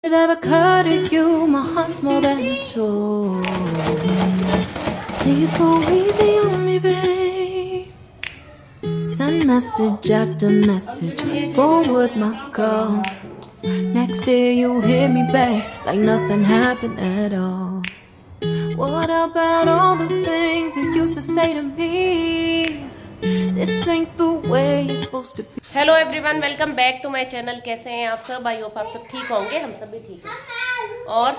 It ever occur to you my heart's more than a toy? Please go easy on me, babe. Send message after message, forward my calls. Next day you hit me back like nothing happened at all. What about all the things you used to say to me? This ain't the way it's supposed to be. Hello everyone, welcome back to my channel. कैसे हैं आप सब? I hope आप सब ठीक होंगे। हम सब भी ठीक हैं। और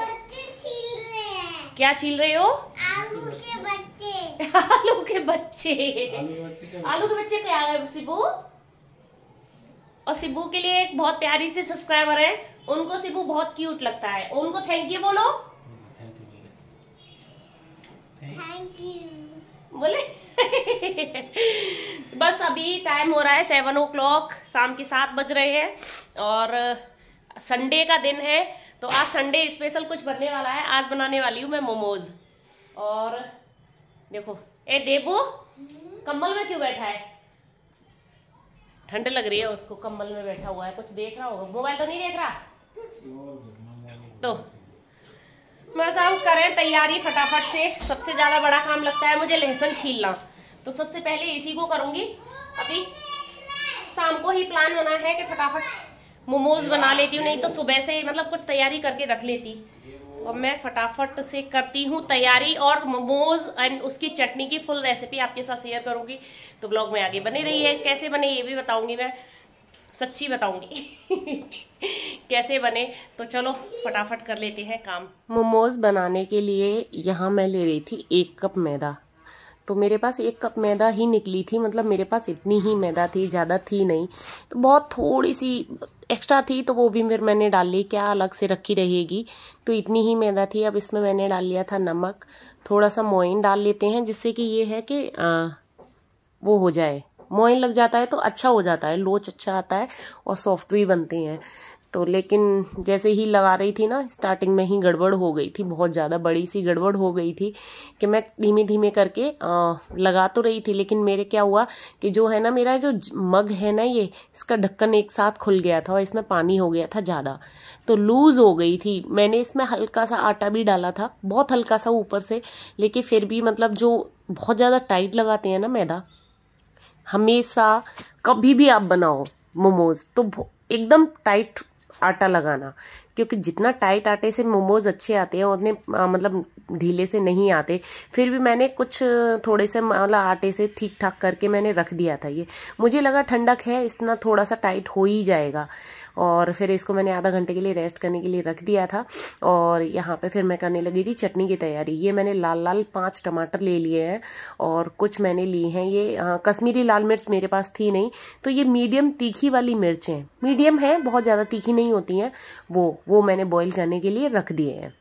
क्या छील रहे हो? आलू के बच्चे। आलू के बच्चे क्या है सिबू? और सिबू के लिए एक बहुत प्यारी सी सब्सक्राइबर है, उनको सिबू बहुत क्यूट लगता है। उनको थैंक यू बोलो। थैंक यू बोले। बस अभी टाइम हो रहा है 7 o'clock, शाम के 7 बज रहे हैं और संडे का दिन है। तो आज संडे स्पेशल कुछ बनने वाला है। आज बनाने वाली हूँ मैं मोमोज। और देखो, ए देबू कम्बल में क्यों बैठा है? ठंड लग रही है उसको, कम्बल में बैठा हुआ है। कुछ देख रहा होगा, मोबाइल तो नहीं देख रहा। तो बस अब करें तैयारी फटाफट से। सबसे ज्यादा बड़ा काम लगता है मुझे लहसुन छीलना, तो सबसे पहले इसी को करूंगी। अभी शाम को ही प्लान बना है कि फटाफट मोमोज बना लेती हूँ, नहीं तो सुबह से मतलब कुछ तैयारी करके रख लेती। और मैं फटाफट से करती हूँ तैयारी, और मोमोज एंड उसकी चटनी की फुल रेसिपी आपके साथ शेयर करूंगी। तो ब्लॉग में आगे बने रही है। कैसे बने ये भी बताऊंगी, मैं सच्ची बताऊंगी कैसे बने। तो चलो फटाफट कर लेते हैं काम। मोमोज बनाने के लिए यहाँ मैं ले रही थी 1 कप मैदा। तो मेरे पास 1 कप मैदा ही निकली थी, मतलब मेरे पास इतनी ही मैदा थी, ज़्यादा थी नहीं। तो बहुत थोड़ी सी एक्स्ट्रा थी, तो वो भी फिर मैंने डाल ली, क्या अलग से रखी रहेगी। तो इतनी ही मैदा थी। अब इसमें मैंने डाल लिया था नमक, थोड़ा सा मोइन डाल लेते हैं, जिससे कि ये है कि वो हो जाए, मोइन लग जाता है तो अच्छा हो जाता है, लोच अच्छा आता है और सॉफ्ट भी बनते हैं। तो लेकिन जैसे ही लगा रही थी ना, स्टार्टिंग में ही गड़बड़ हो गई थी, बहुत ज़्यादा बड़ी सी गड़बड़ हो गई थी कि मैं धीमे धीमे करके लगा तो रही थी, लेकिन मेरे क्या हुआ कि जो है ना, मेरा जो मग है ना, ये इसका ढक्कन एक साथ खुल गया था और इसमें पानी हो गया था ज़्यादा, तो लूज़ हो गई थी। मैंने इसमें हल्का सा आटा भी डाला था, बहुत हल्का सा ऊपर से, लेकिन फिर भी मतलब जो बहुत ज़्यादा टाइट लगाते हैं ना मैदा, हमेशा कभी भी आप बनाओ मोमोज तो एकदम टाइट आटा लगाना, क्योंकि जितना टाइट आटे से मोमोज अच्छे आते हैं उतने मतलब ढीले से नहीं आते। फिर भी मैंने कुछ थोड़े से मतलब आटे से ठीक ठाक करके मैंने रख दिया था। ये मुझे लगा ठंडक है, इतना थोड़ा सा टाइट हो ही जाएगा। और फिर इसको मैंने आधा घंटे के लिए रेस्ट करने के लिए रख दिया था। और यहाँ पे फिर मैं करने लगी थी चटनी की तैयारी। ये मैंने लाल लाल 5 टमाटर ले लिए हैं, और कुछ मैंने लिए हैं ये कश्मीरी लाल मिर्च, मेरे पास थी नहीं, तो ये मीडियम तीखी वाली मिर्च हैं, मीडियम है, बहुत ज़्यादा तीखी नहीं होती हैं। वो मैंने बॉईल करने के लिए रख दिए हैं।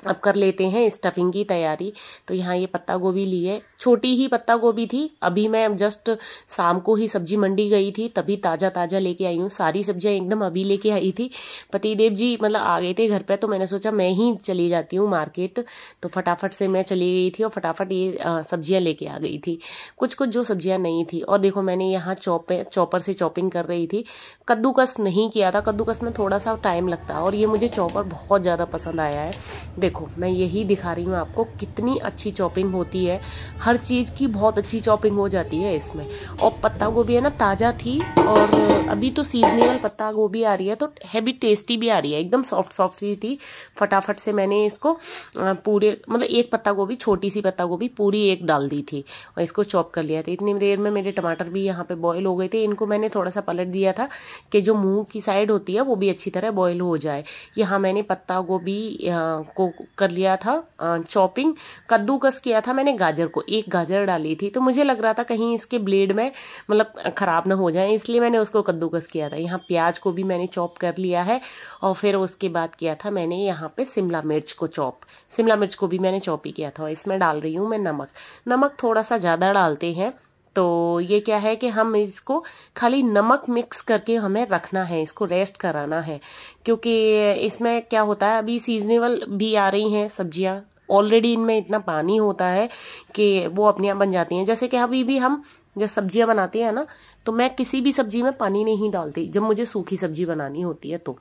अब कर लेते हैं स्टफिंग की तैयारी। तो यहाँ ये पत्ता गोभी ली है, छोटी ही पत्ता गोभी थी। अभी मैं जस्ट शाम को ही सब्जी मंडी गई थी, तभी ताज़ा ताज़ा लेके आई हूँ। सारी सब्जियाँ एकदम अभी लेके आई थी। पतिदेव जी मतलब आ गए थे घर पे, तो मैंने सोचा मैं ही चली जाती हूँ मार्केट। तो फटाफट से मैं चली गई थी और फटाफट ये सब्जियाँ लेके आ गई थी। कुछ कुछ जो सब्जियाँ नहीं थी। और देखो, मैंने यहाँ चॉपर से चॉपिंग कर रही थी, कद्दूकस नहीं किया था। कद्दूकस में थोड़ा सा टाइम लगता है, और ये मुझे चॉपर बहुत ज़्यादा पसंद आया है। देखो, मैं यही दिखा रही हूँ आपको कितनी अच्छी चॉपिंग होती है, हर चीज़ की बहुत अच्छी चॉपिंग हो जाती है इसमें। और पत्ता गोभी है ना, ताज़ा थी, और अभी तो सीजनेबल पत्ता गोभी आ रही है, तो हैवी टेस्टी भी आ रही है, एकदम सॉफ्ट सॉफ्ट सी थी। फटाफट से मैंने इसको पूरे मतलब 1 पत्ता गोभी, छोटी सी पत्ता गोभी पूरी 1 डाल दी थी, और इसको चॉप कर लिया था। इतनी देर में मेरे टमाटर भी यहाँ पे बॉयल हो गए थे। इनको मैंने थोड़ा सा पलट दिया था कि जो मुँह की साइड होती है वो भी अच्छी तरह बॉयल हो जाए। यहाँ मैंने पत्ता गोभी को कर लिया था चॉपिंग। कद्दूकस किया था मैंने गाजर को, 1 गाजर डाली थी, तो मुझे लग रहा था कहीं इसके ब्लेड में मतलब ख़राब ना हो जाए, इसलिए मैंने उसको कद्दूकस किया था। यहाँ प्याज को भी मैंने चॉप कर लिया है, और फिर उसके बाद किया था मैंने यहाँ पे शिमला मिर्च को चॉप। शिमला मिर्च को भी मैंने चॉप ही किया था। इसमें डाल रही हूँ मैं नमक थोड़ा सा ज़्यादा डालते हैं। तो ये क्या है कि हम इसको खाली नमक मिक्स करके हमें रखना है, इसको रेस्ट कराना है, क्योंकि इसमें क्या होता है, अभी सीजनेबल भी आ रही हैं सब्जियां, ऑलरेडी इनमें इतना पानी होता है कि वो अपने आप बन जाती हैं। जैसे कि अभी भी हम जब सब्जियां बनाते हैं ना, तो मैं किसी भी सब्जी में पानी नहीं डालती जब मुझे सूखी सब्जी बनानी होती है। तो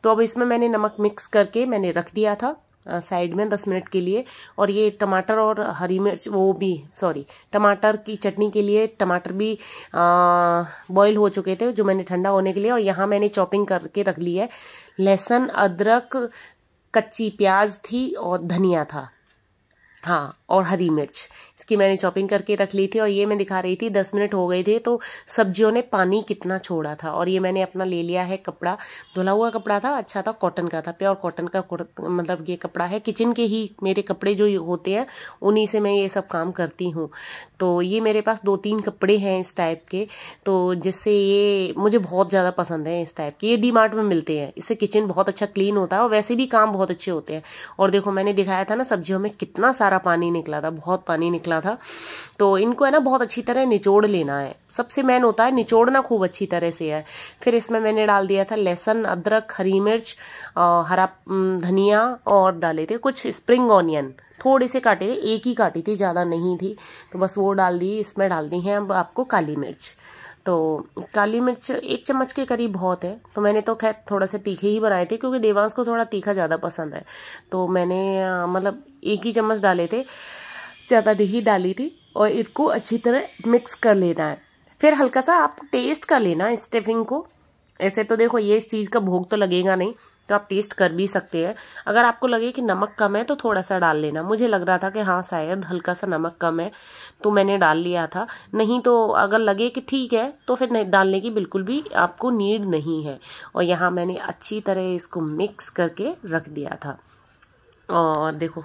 तो अब इसमें मैंने नमक मिक्स करके मैंने रख दिया था साइड में 10 मिनट के लिए। और ये टमाटर और हरी मिर्च टमाटर की चटनी के लिए टमाटर भी बॉईल हो चुके थे, जो मैंने ठंडा होने के लिए। और यहाँ मैंने चॉपिंग करके रख ली है लहसुन, अदरक, कच्ची प्याज थी और धनिया था, हाँ, और हरी मिर्च, इसकी मैंने चॉपिंग करके रख ली थी। और ये मैं दिखा रही थी 10 मिनट हो गए थे तो सब्जियों ने पानी कितना छोड़ा था। और ये मैंने अपना ले लिया है कपड़ा, धुला हुआ कपड़ा था, अच्छा था, कॉटन का था, प्योर कॉटन का मतलब ये कपड़ा है। किचन के ही मेरे कपड़े जो होते हैं उन्हीं से मैं ये सब काम करती हूँ। तो ये मेरे पास 2-3 कपड़े हैं इस टाइप के, तो जिससे ये मुझे बहुत ज़्यादा पसंद है इस टाइप के। ये डी-मार्ट में मिलते हैं, इससे किचन बहुत अच्छा क्लीन होता है और वैसे भी काम बहुत अच्छे होते हैं। और देखो मैंने दिखाया था ना सब्जियों में कितना सारा पानी निकला था, बहुत पानी निकला था। तो इनको है ना बहुत अच्छी तरह निचोड़ लेना है, सबसे मेन होता है निचोड़ना खूब अच्छी तरह से है। फिर इसमें मैंने डाल दिया था लहसुन, अदरक, हरी मिर्च, हरा धनिया और डाले थे कुछ स्प्रिंग ऑनियन, थोड़े से काटे थे, एक ही काटी थी, ज़्यादा नहीं थी, तो बस वो डाल दी। इसमें डाल दी है अब आपको काली मिर्च। तो काली मिर्च 1 चम्मच के करीब बहुत है, तो मैंने तो खैर थोड़ा सा तीखे ही बनाए थे क्योंकि देवांश को थोड़ा तीखा ज़्यादा पसंद है, तो मैंने मतलब 1 ही चम्मच डाले थे, ज़्यादा नहीं डाली थी। और इनको अच्छी तरह मिक्स कर लेना है। फिर हल्का सा आप टेस्ट कर लेना स्टफिंग को। ऐसे तो देखो ये इस चीज़ का भोग तो लगेगा नहीं, तो आप टेस्ट कर भी सकते हैं। अगर आपको लगे कि नमक कम है तो थोड़ा सा डाल लेना। मुझे लग रहा था कि हाँ शायद हल्का सा नमक कम है, तो मैंने डाल लिया था। नहीं तो अगर लगे कि ठीक है तो फिर नहीं डालने की बिल्कुल भी आपको नीड नहीं है। और यहाँ मैंने अच्छी तरह इसको मिक्स करके रख दिया था। और देखो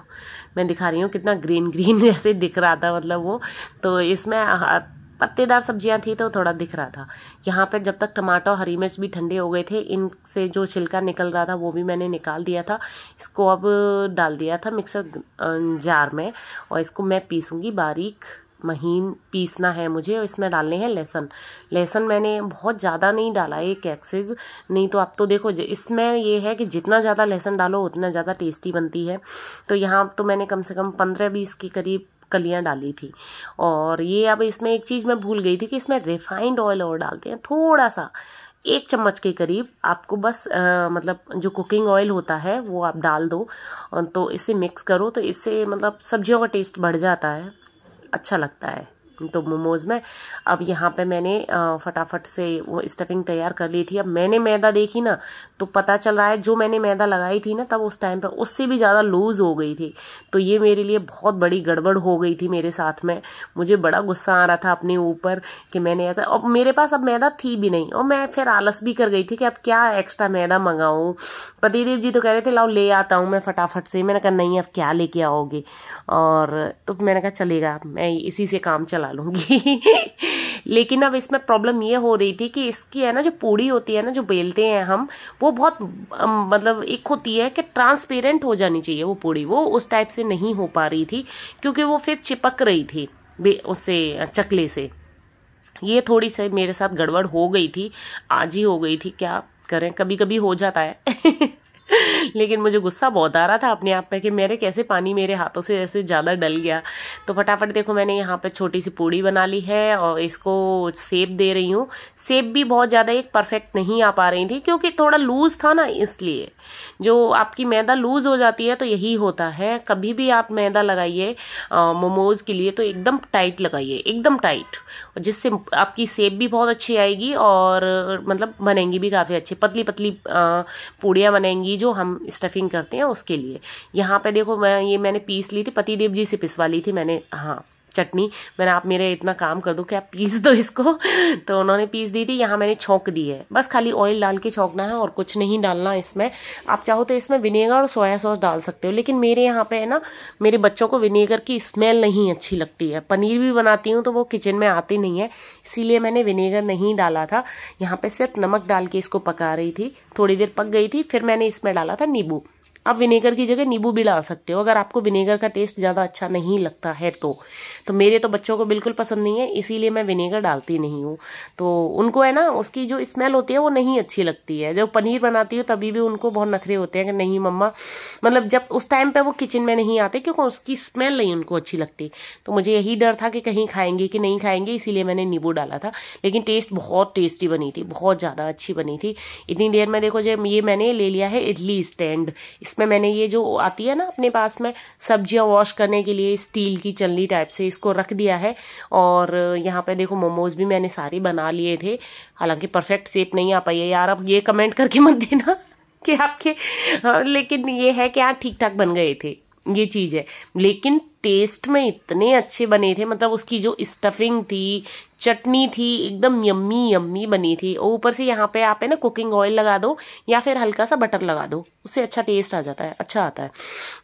मैं दिखा रही हूँ कितना ग्रीन ग्रीन जैसे दिख रहा था, मतलब वो तो इसमें पत्तेदार सब्जियां थी तो थोड़ा दिख रहा था। यहाँ पे जब तक टमाटर और हरी मिर्च भी ठंडे हो गए थे, इनसे जो छिलका निकल रहा था वो भी मैंने निकाल दिया था। इसको अब डाल दिया था मिक्सर जार में और इसको मैं पीसूँगी, बारीक महीन पीसना है मुझे। और इसमें डालने हैं लहसुन मैंने बहुत ज़्यादा नहीं डाला, 1 एक्सेस, नहीं तो आप तो देखो इसमें ये है कि जितना ज़्यादा लहसुन डालो उतना ज़्यादा टेस्टी बनती है। तो यहाँ तो मैंने कम से कम 15-20 के करीब कलियां डाली थी। और ये अब इसमें एक चीज़ मैं भूल गई थी कि इसमें रिफाइंड ऑयल और डालते हैं थोड़ा सा, 1 चम्मच के करीब आपको बस मतलब जो कुकिंग ऑयल होता है वो आप डाल दो। तो इससे मिक्स करो तो इससे मतलब सब्जियों का टेस्ट बढ़ जाता है, अच्छा लगता है। तो मोमोज़ में अब यहाँ पे मैंने फटाफट से वो स्टफिंग तैयार कर ली थी। अब मैंने मैदा देखी ना तो पता चल रहा है जो मैंने मैदा लगाई थी ना तब उस टाइम पे उससे भी ज़्यादा लूज़ हो गई थी। तो ये मेरे लिए बहुत बड़ी गड़बड़ हो गई थी मेरे साथ में। मुझे बड़ा गुस्सा आ रहा था अपने ऊपर कि मैंने ऐसा, और मेरे पास अब मैदा थी भी नहीं और मैं फिर आलस भी कर गई थी कि अब क्या एक्स्ट्रा मैदा मंगाऊँ। पतिदेव जी तो कह रहे थे लाओ ले आता हूँ मैं फटाफट से। मैंने कहा नहीं अब क्या लेके आओगे, और तो मैंने कहा चलेगा मैं इसी से काम चला लूँगी। लेकिन अब इसमें प्रॉब्लम ये हो रही थी कि इसकी है ना जो पूड़ी होती है ना जो बेलते हैं हम, वो बहुत मतलब एक होती है कि ट्रांसपेरेंट हो जानी चाहिए वो पूड़ी, वो उस टाइप से नहीं हो पा रही थी क्योंकि वो फिर चिपक रही थी उससे चकले से। ये थोड़ी सी मेरे साथ गड़बड़ हो गई थी, आज ही हो गई थी, क्या करें कभी कभी हो जाता है। लेकिन मुझे गुस्सा बहुत आ रहा था अपने आप पे कि मेरे कैसे पानी मेरे हाथों से ऐसे ज़्यादा डल गया। तो फटाफट देखो मैंने यहाँ पे छोटी सी पूड़ी बना ली है और इसको शेप दे रही हूँ। शेप भी बहुत ज़्यादा एक परफेक्ट नहीं आ पा रही थी क्योंकि थोड़ा लूज़ था ना, इसलिए जो आपकी मैदा लूज़ हो जाती है तो यही होता है। कभी भी आप मैदा लगाइए मोमोज़ के लिए तो एकदम टाइट लगाइए, एकदम टाइट, जिससे आपकी शेप भी बहुत अच्छी आएगी और मतलब बनेंगी भी काफ़ी अच्छी, पतली पतली पूड़ियाँ बनेंगी जो हम स्टफिंग करते हैं उसके लिए। यहाँ पे देखो मैंने पीस ली थी, पतिदेव जी से पिसवा ली थी मैंने, हाँ चटनी मैंने, आप मेरे इतना काम कर दो कि आप पीस दो इसको। तो उन्होंने पीस दी थी। यहाँ मैंने छौंक दी है, बस खाली ऑयल डाल के छौंकना है और कुछ नहीं डालना इसमें। आप चाहो तो इसमें विनेगर और सोया सॉस डाल सकते हो, लेकिन मेरे यहाँ पे है ना मेरे बच्चों को विनेगर की स्मेल नहीं अच्छी लगती है। पनीर भी बनाती हूँ तो वो किचन में आती नहीं है, इसीलिए मैंने विनेगर नहीं डाला था। यहाँ पे सिर्फ नमक डाल के इसको पका रही थी, थोड़ी देर पक गई थी, फिर मैंने इसमें डाला था नींबू। आप विनेगर की जगह नींबू भी डाल सकते हो अगर आपको विनेगर का टेस्ट ज़्यादा अच्छा नहीं लगता है तो मेरे तो बच्चों को बिल्कुल पसंद नहीं है, इसीलिए मैं विनेगर डालती नहीं हूँ। तो उनको है ना उसकी जो स्मेल होती है वो नहीं अच्छी लगती है। जब पनीर बनाती हूँ तभी भी उनको बहुत नखरे होते हैं कि नहीं मम्मा, मतलब जब उस टाइम पे वो किचन में नहीं आते क्योंकि उसकी स्मेल नहीं उनको अच्छी लगती। तो मुझे यही डर था कि कहीं खाएंगे कि नहीं खाएंगे, इसीलिए मैंने नींबू डाला था। लेकिन टेस्ट बहुत टेस्टी बनी थी, बहुत ज़्यादा अच्छी बनी थी। इतनी देर में देखो जब ये मैंने ले लिया है इडली स्टैंड, इसमें मैंने ये जो आती है ना अपने पास में सब्जियां वॉश करने के लिए स्टील की चलनी टाइप से, इसको रख दिया है। और यहाँ पे देखो मोमोज भी मैंने सारे बना लिए थे, हालांकि परफेक्ट शेप नहीं आ पाई है यार, अब ये कमेंट करके मत देना कि आपके लेकिन ये है कि हाँ ठीक ठाक बन गए थे, ये चीज़ है। लेकिन टेस्ट में इतने अच्छे बने थे, मतलब उसकी जो स्टफिंग थी, चटनी थी, एकदम यम्मी यम्मी बनी थी। और ऊपर से यहाँ पे आप है ना कुकिंग ऑयल लगा दो या फिर हल्का सा बटर लगा दो, उससे अच्छा टेस्ट आ जाता है, अच्छा आता है।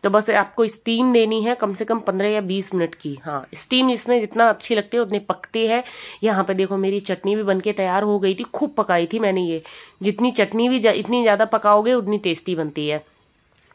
तो बस आपको स्टीम देनी है कम से कम 15 या 20 मिनट की। हाँ, स्टीम इसमें जितना अच्छी लगती है उतनी पकती है। यहाँ पे देखो मेरी चटनी भी बनके तैयार हो गई थी, खूब पकाई थी मैंने ये। जितनी चटनी भी इतनी ज़्यादा पकाओगे उतनी टेस्टी बनती है।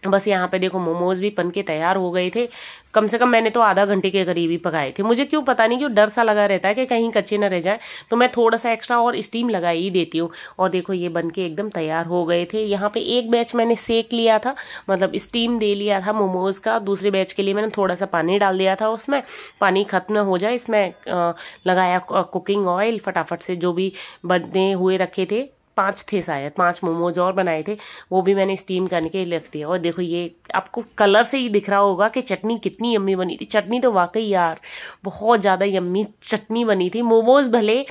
बस यहाँ पे देखो मोमोज भी बन के तैयार हो गए थे। कम से कम मैंने तो आधा घंटे के करीब ही पकाए थे। मुझे क्यों पता नहीं क्यों डर सा लगा रहता है कि कहीं कच्चे न रह जाए, तो मैं थोड़ा सा एक्स्ट्रा और स्टीम लगा ही देती हूँ। और देखो ये बन के एकदम तैयार हो गए थे। यहाँ पे एक बैच मैंने सेक लिया था, मतलब स्टीम दे लिया था मोमोज का। दूसरे बैच के लिए मैंने थोड़ा सा पानी डाल दिया था, उसमें पानी खत्म हो जाए इसमें लगाया कुकिंग ऑयल, फटाफट से जो भी बने हुए रखे थे 5 थे शायद, 5 मोमोज और बनाए थे, वो भी मैंने स्टीम करने के लिए रख दिया। और देखो ये आपको कलर से ही दिख रहा होगा कि चटनी कितनी यम्मी बनी थी। चटनी तो वाकई यार बहुत ज़्यादा यम्मी चटनी बनी थी। मोमोज भले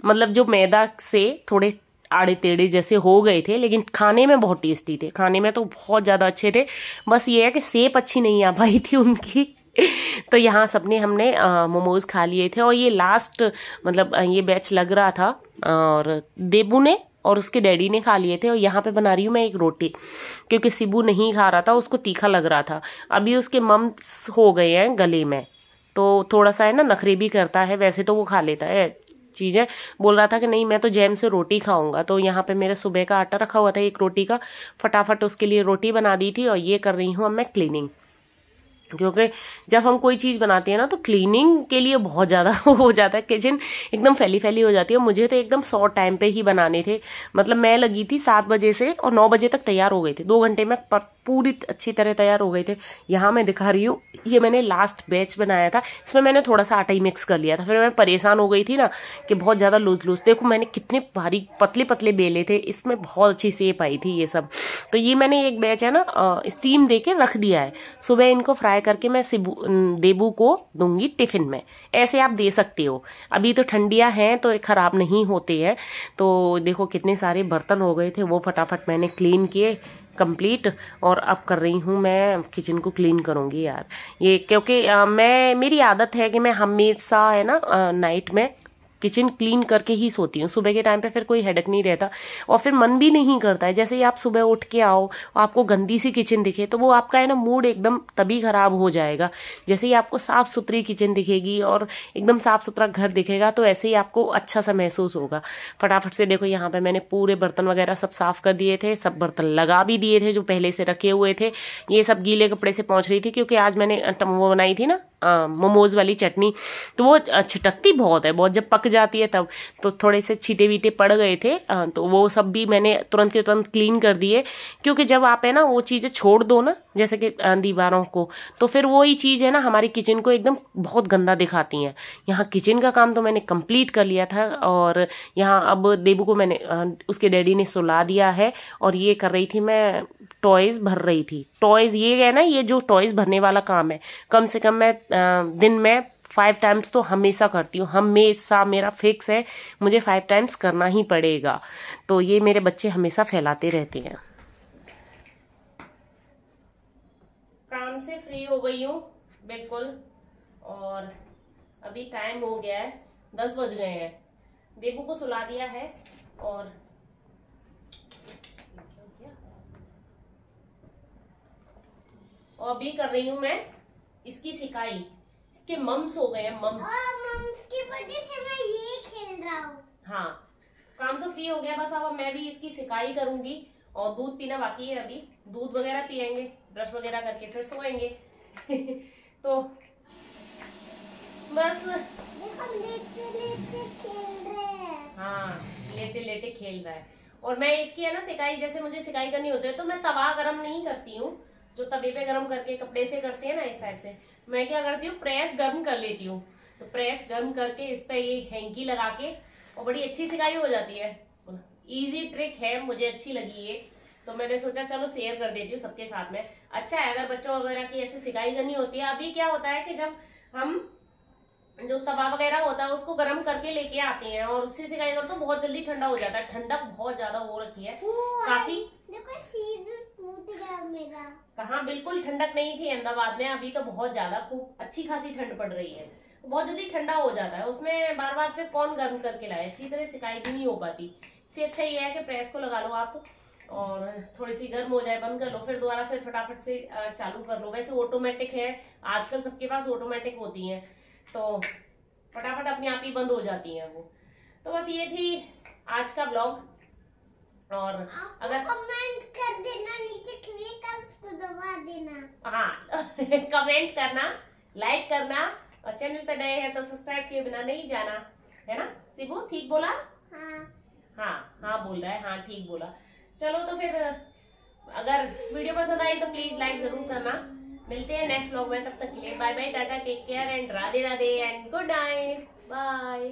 मतलब जो मैदा से थोड़े आड़े टेढ़े जैसे हो गए थे, लेकिन खाने में बहुत टेस्टी थे, खाने में तो बहुत ज़्यादा अच्छे थे। बस ये है कि शेप अच्छी नहीं आ पाई थी उनकी। तो यहाँ सबने हमने मोमोज खा लिए थे। और ये लास्ट मतलब ये बैच लग रहा था, और देबू ने और उसके डैडी ने खा लिए थे। और यहाँ पे बना रही हूँ मैं एक रोटी, क्योंकि सिबू नहीं खा रहा था, उसको तीखा लग रहा था। अभी उसके मम्स हो गए हैं गले में, तो थोड़ा सा है ना नखरे भी करता है। वैसे तो वो खा लेता है चीज़ें, बोल रहा था कि नहीं मैं तो जैम से रोटी खाऊंगा। तो यहाँ पे मेरे सुबह का आटा रखा हुआ था एक रोटी का, फटाफट उसके लिए रोटी बना दी थी। और ये कर रही हूँ अब मैं क्लीनिंग, क्योंकि जब हम कोई चीज़ बनाते हैं ना तो क्लीनिंग के लिए बहुत ज़्यादा हो जाता है, किचन एकदम फैली फैली हो जाती है। मुझे तो एकदम शॉर्ट टाइम पे ही बनाने थे, मतलब मैं लगी थी 7 बजे से और 9 बजे तक तैयार हो गए थे। 2 घंटे में पूरी अच्छी तरह तैयार हो गए थे। यहाँ मैं दिखा रही हूँ, ये मैंने लास्ट बैच बनाया था, इसमें मैंने थोड़ा सा आटा ही मिक्स कर लिया था। फिर मैं परेशान हो गई थी ना कि बहुत ज़्यादा लूज लूज, देखो मैंने कितने बारीक पतले पतले बेले थे, इसमें बहुत अच्छी शेप आई थी ये सब। तो ये मैंने एक बैच है ना स्टीम दे के रख दिया है। सुबह इनको फ्राई करके मैं देबू को दूंगी टिफिन में, ऐसे आप दे सकते हो। अभी तो ठंडियां हैं तो खराब नहीं होते हैं। तो देखो कितने सारे बर्तन हो गए थे, वो फटाफट मैंने क्लीन किए कंप्लीट। और अब कर रही हूँ मैं किचन को क्लीन करूँगी यार ये, क्योंकि मेरी आदत है कि मैं हमेशा है ना नाइट में किचन क्लीन करके ही सोती हूँ। सुबह के टाइम पे फिर कोई हेडक नहीं रहता और फिर मन भी नहीं करता है। जैसे ही आप सुबह उठ के आओ और आपको गंदी सी किचन दिखे तो वो आपका है ना मूड एकदम तभी खराब हो जाएगा। जैसे ही आपको साफ सुथरी किचन दिखेगी और एकदम साफ सुथरा घर दिखेगा तो ऐसे ही आपको अच्छा सा महसूस होगा। फटाफट से देखो यहाँ पे मैंने पूरे बर्तन वगैरह सब साफ कर दिए थे, सब बर्तन लगा भी दिए थे जो पहले से रखे हुए थे। ये सब गीले कपड़े से पोंछ रही थी, क्योंकि आज मैंने वो बनाई थी ना मोमोज वाली चटनी, तो वो छिटकती बहुत है, बहुत जब पक जाती है तब, तो थोड़े से छींटे वीटे पड़ गए थे। तो वो सब भी मैंने तुरंत के तुरंत क्लीन कर दिए, क्योंकि जब आप है ना वो चीज़ें छोड़ दो ना जैसे कि दीवारों को, तो फिर वही चीज़ है ना हमारी किचन को एकदम बहुत गंदा दिखाती हैं। यहाँ किचन का काम तो मैंने कंप्लीट कर लिया था। और यहाँ अब देबू को मैंने उसके डैडी ने सुला दिया है। और ये कर रही थी मैं टॉयज़ भर रही थी। टॉयज़ ये है ना, ये जो टॉयज़ भरने वाला काम है, कम से कम मैं दिन में 5 टाइम्स तो हमेशा करती हूँ। हमेशा मेरा फिक्स है, मुझे 5 टाइम्स करना ही पड़ेगा। तो ये मेरे बच्चे हमेशा फैलाते रहते हैं। काम से फ्री हो गई हूँ बिल्कुल, और अभी टाइम हो गया है 10 बज गए हैं। देबू को सुला दिया है और अभी कर रही हूँ मैं इसकी सिकाई। इसके मम्स हो गए हैं, मम्स की वजह से मैं ये खेल रहा हूँ। हाँ, काम तो फ्री हो गया, बस अब मैं भी इसकी सिकाई करूंगी और दूध पीना बाकी है अभी, दूध वगैरह पियेंगे, ब्रश वगैरह करके फिर सोएंगे। तो बस लेटे लेटे खेल रहे हैं। हाँ, लेटे लेटे खेल रहा है। और मैं इसकी है ना सिकाई, जैसे मुझे सिकाई करनी होती है तो मैं तवा गरम नहीं करती हूँ, जो तवे पे गरम करके कपड़े से करते हैं ना, इस टाइप से मैं क्या करती हूँ, प्रेस गर्म कर लेती हूँ। तो प्रेस गर्म करके इस पे ये हैंकी लगा के और बड़ी अच्छी सिकाई हो जाती है। इजी ट्रिक है, मुझे अच्छी लगी ये, तो मैंने सोचा चलो शेयर कर देती हूँ सबके साथ में। अच्छा है अगर बच्चों वगैरह की ऐसे सिकाई करनी होती है। अभी क्या होता है कि जब हम जो तवा वगैरह होता है उसको गर्म करके लेके आते हैं और उससे सिकाई करो तो बहुत जल्दी ठंडा हो जाता है। ठंडक बहुत ज्यादा हो रखी है काफी। देखो सीधे टूट गया मेरा। कहाँ, बिल्कुल ठंडक नहीं थी अहमदाबाद में, अभी तो बहुत ज्यादा खूब अच्छी खासी ठंड पड़ रही है, बहुत जल्दी ठंडा हो जाता है। उसमें बार बार फिर कौन गर्म करके लाए, अच्छी तरह सिकाई भी नहीं हो पाती। इससे अच्छा ये है कि प्रेस को लगा लो आप और थोड़ी सी गर्म हो जाए बंद कर लो, फिर दोबारा से फटाफट से चालू कर लो। वैसे ऑटोमेटिक है, आजकल सबके पास ऑटोमेटिक होती है तो फटाफट अपने आप ही बंद हो जाती हैं वो। तो बस ये थी आज का ब्लॉग। और अगर कमेंट कर देना, नीचे क्लिक कर उसको दबा देना। हाँ कमेंट करना, लाइक करना और चैनल पे नए हैं तो सब्सक्राइब किए बिना नहीं जाना, है ना शिबू? ठीक बोला? हाँ बोल रहा है, हाँ ठीक बोला। चलो तो फिर अगर वीडियो पसंद आई तो प्लीज लाइक जरूर करना। मिलते हैं नेक्स्ट व्लॉग में, तब तक के लिए bye bye, ta-ta, take care and Radhe Radhe and good night, bye.